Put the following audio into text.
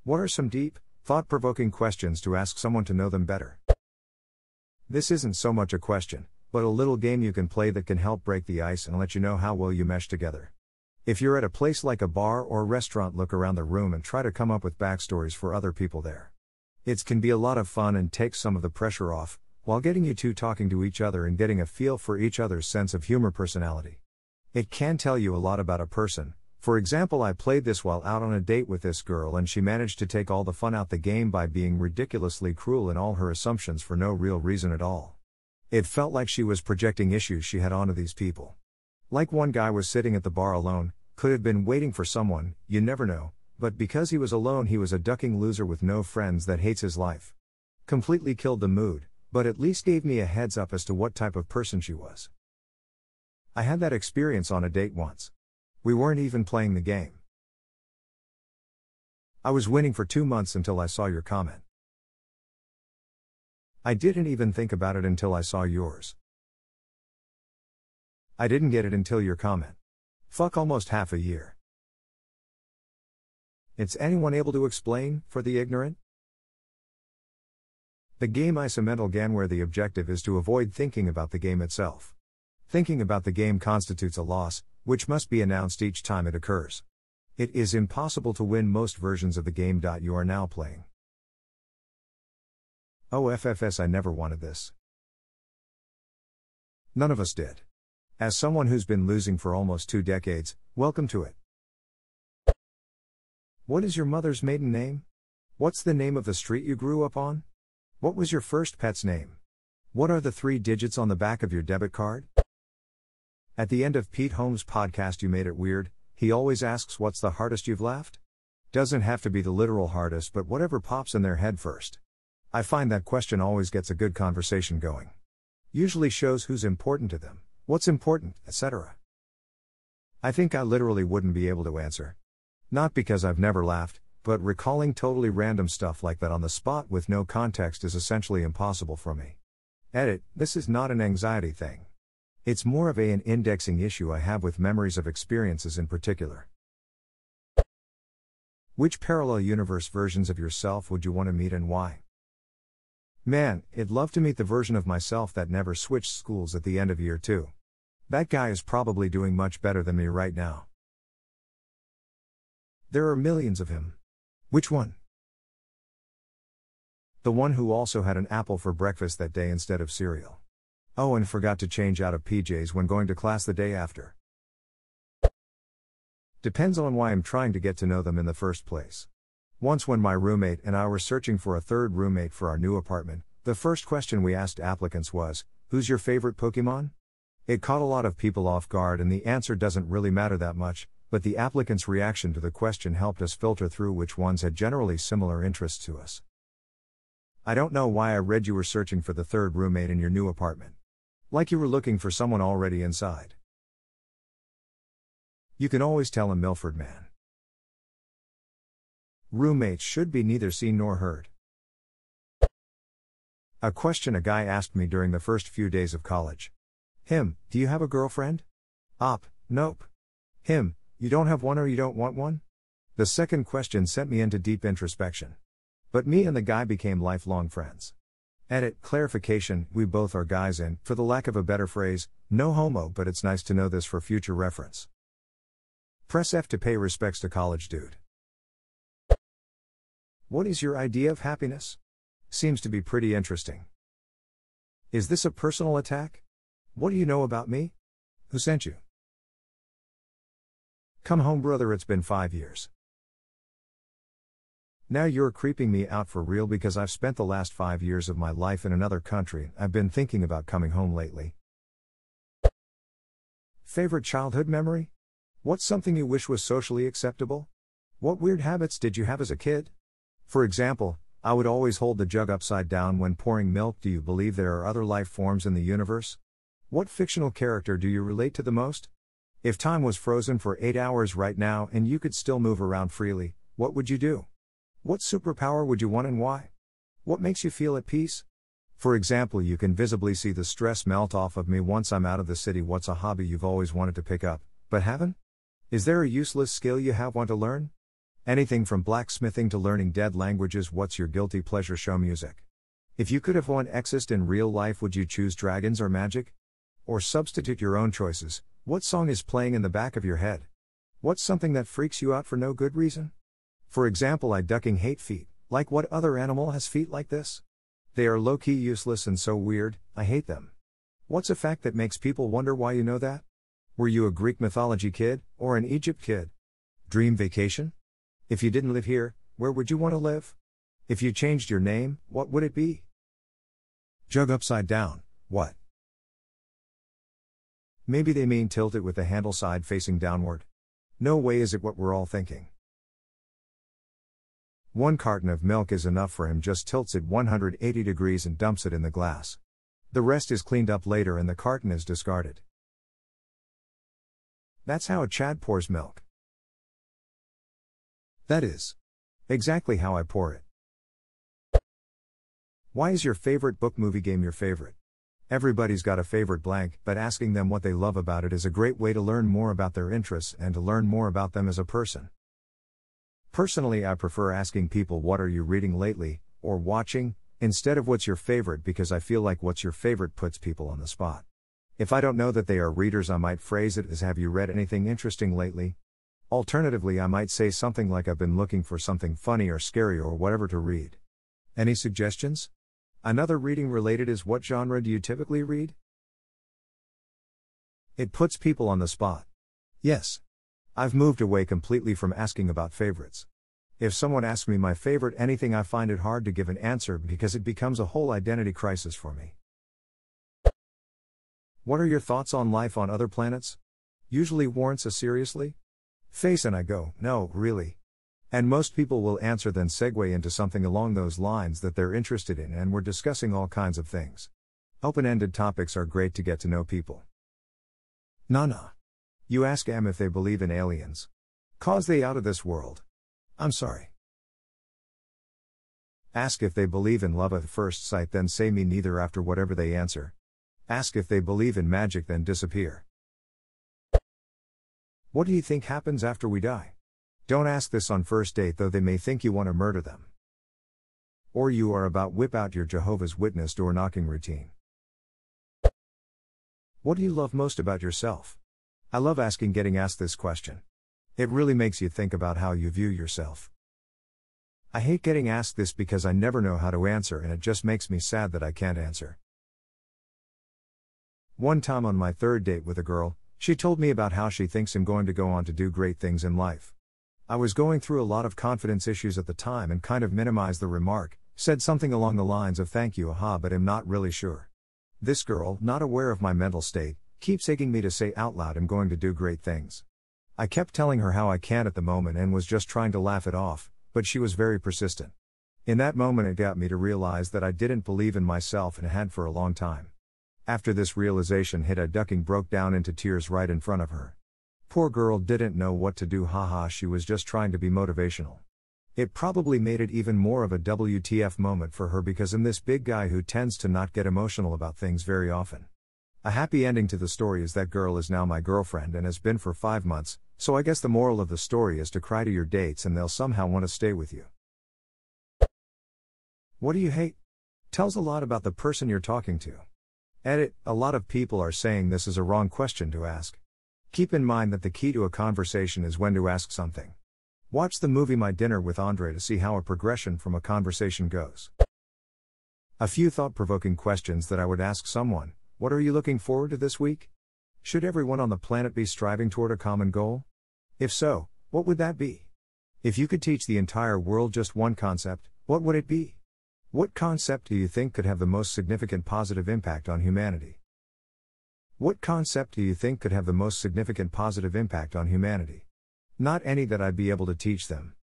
What are some deep, thought-provoking questions to ask someone to know them better? This isn't so much a question, but a little game you can play that can help break the ice and let you know how well you mesh together. If you're at a place like a bar or restaurant, look around the room and try to come up with backstories for other people there. It can be a lot of fun and take some of the pressure off, while getting you two talking to each other and getting a feel for each other's sense of humor personality. It can tell you a lot about a person. For example, I played this while out on a date with this girl and she managed to take all the fun out the game by being ridiculously cruel in all her assumptions for no real reason at all. It felt like she was projecting issues she had onto these people. Like one guy was sitting at the bar alone, could have been waiting for someone, you never know, but because he was alone he was a ducking loser with no friends that hates his life. Completely killed the mood, but at least gave me a heads up as to what type of person she was. I had that experience on a date once. We weren't even playing the game. I was winning for 2 months until I saw your comment. I didn't even think about it until I saw yours. I didn't get it until your comment. Fuck, almost half a year. Is anyone able to explain, for the ignorant? The game Isomental GAN, where the objective is to avoid thinking about the game itself. Thinking about the game constitutes a loss, which must be announced each time it occurs. It is impossible to win most versions of the game you are now playing. OFFS, I never wanted this. None of us did. As someone who's been losing for almost 2 decades, welcome to it. What is your mother's maiden name? What's the name of the street you grew up on? What was your first pet's name? What are the 3 digits on the back of your debit card? At the end of Pete Holmes' podcast You Made It Weird, he always asks what's the hardest you've laughed? Doesn't have to be the literal hardest, but whatever pops in their head first. I find that question always gets a good conversation going. Usually shows who's important to them, what's important, etc. I think I literally wouldn't be able to answer. Not because I've never laughed, but recalling totally random stuff like that on the spot with no context is essentially impossible for me. Edit, this is not an anxiety thing. It's more of an indexing issue I have with memories of experiences in particular. Which parallel universe versions of yourself would you want to meet and why? Man, I'd love to meet the version of myself that never switched schools at the end of year 2. That guy is probably doing much better than me right now. There are millions of him. Which one? The one who also had an apple for breakfast that day instead of cereal. Oh, and forgot to change out of PJs when going to class the day after. Depends on why I'm trying to get to know them in the first place. Once when my roommate and I were searching for a third roommate for our new apartment, the first question we asked applicants was, "Who's your favorite Pokemon?" It caught a lot of people off guard and the answer doesn't really matter that much, but the applicant's reaction to the question helped us filter through which ones had generally similar interests to us. I don't know why I read you were searching for the third roommate in your new apartment. Like you were looking for someone already inside. You can always tell a Milford man. Roommates should be neither seen nor heard. A question a guy asked me during the first few days of college. Him, do you have a girlfriend? Op, nope. Him, you don't have one or you don't want one? The second question sent me into deep introspection. But me and the guy became lifelong friends. Edit, clarification, we both are guys and, for the lack of a better phrase, no homo, but it's nice to know this for future reference. Press F to pay respects to college dude. What is your idea of happiness? Seems to be pretty interesting. Is this a personal attack? What do you know about me? Who sent you? Come home, brother, it's been 5 years. Now you're creeping me out for real because I've spent the last 5 years of my life in another country. I've been thinking about coming home lately. Favorite childhood memory? What's something you wish was socially acceptable? What weird habits did you have as a kid? For example, I would always hold the jug upside down when pouring milk. Do you believe there are other life forms in the universe? What fictional character do you relate to the most? If time was frozen for 8 hours right now and you could still move around freely, what would you do? What superpower would you want and why? What makes you feel at peace? For example, you can visibly see the stress melt off of me once I'm out of the city. What's a hobby you've always wanted to pick up, but haven't? Is there a useless skill you want to learn? Anything from blacksmithing to learning dead languages. What's your guilty pleasure show? Music. If you could have one exist in real life, would you choose dragons or magic? Or substitute your own choices? What song is playing in the back of your head? What's something that freaks you out for no good reason? For example, I ducking hate feet. Like, what other animal has feet like this? They are low-key useless and so weird, I hate them. What's a fact that makes people wonder why you know that? Were you a Greek mythology kid, or an Egypt kid? Dream vacation? If you didn't live here, where would you want to live? If you changed your name, what would it be? Jug upside down, what? Maybe they mean tilt it with the handle side facing downward. No way is it what we're all thinking. 1 carton of milk is enough for him, just tilts it 180 degrees and dumps it in the glass. The rest is cleaned up later and the carton is discarded. That's how a Chad pours milk. That is exactly how I pour it. Why is your favorite book, movie, game your favorite? Everybody's got a favorite blank, but asking them what they love about it is a great way to learn more about their interests and to learn more about them as a person. Personally, I prefer asking people what are you reading lately, or watching, instead of what's your favorite, because I feel like what's your favorite puts people on the spot. If I don't know that they are readers, I might phrase it as have you read anything interesting lately? Alternatively, I might say something like I've been looking for something funny or scary or whatever to read. Any suggestions? Another reading related is, what genre do you typically read? It puts people on the spot. Yes. I've moved away completely from asking about favorites. If someone asks me my favorite anything, I find it hard to give an answer because it becomes a whole identity crisis for me. What are your thoughts on life on other planets? Usually warrants a seriously face, and I go, no, really. And most people will answer, then segue into something along those lines that they're interested in, and we're discussing all kinds of things. Open-ended topics are great to get to know people. Nah. You ask them if they believe in aliens. 'Cause they out of this world. I'm sorry. Ask if they believe in love at first sight, then say me neither after whatever they answer. Ask if they believe in magic, then disappear. What do you think happens after we die? Don't ask this on first date, though they may think you want to murder them. Or you are about whip out your Jehovah's Witness door knocking routine. What do you love most about yourself? I love getting asked this question. It really makes you think about how you view yourself. I hate getting asked this because I never know how to answer, and it just makes me sad that I can't answer. One time on my 3rd date with a girl, she told me about how she thinks I'm going to go on to do great things in life. I was going through a lot of confidence issues at the time and kind of minimized the remark, said something along the lines of thank you, but I'm not really sure. This girl, not aware of my mental state, keeps egging me to say out loud I'm going to do great things. I kept telling her how I can't at the moment and was just trying to laugh it off, but she was very persistent. In that moment it got me to realize that I didn't believe in myself and had for a long time. After this realization hit, I broke down into tears right in front of her. Poor girl didn't know what to do, she was just trying to be motivational. It probably made it even more of a WTF moment for her because I'm this big guy who tends to not get emotional about things very often. A happy ending to the story is that girl is now my girlfriend and has been for 5 months, so I guess the moral of the story is to cry to your dates and they'll somehow want to stay with you. What do you hate? Tells a lot about the person you're talking to. Edit, a lot of people are saying this is a wrong question to ask. Keep in mind that the key to a conversation is when to ask something. Watch the movie My Dinner with Andre to see how a progression from a conversation goes. A few thought-provoking questions that I would ask someone. What are you looking forward to this week? Should everyone on the planet be striving toward a common goal? If so, what would that be? If you could teach the entire world just one concept, what would it be? What concept do you think could have the most significant positive impact on humanity? What concept do you think could have the most significant positive impact on humanity? Not any that I'd be able to teach them.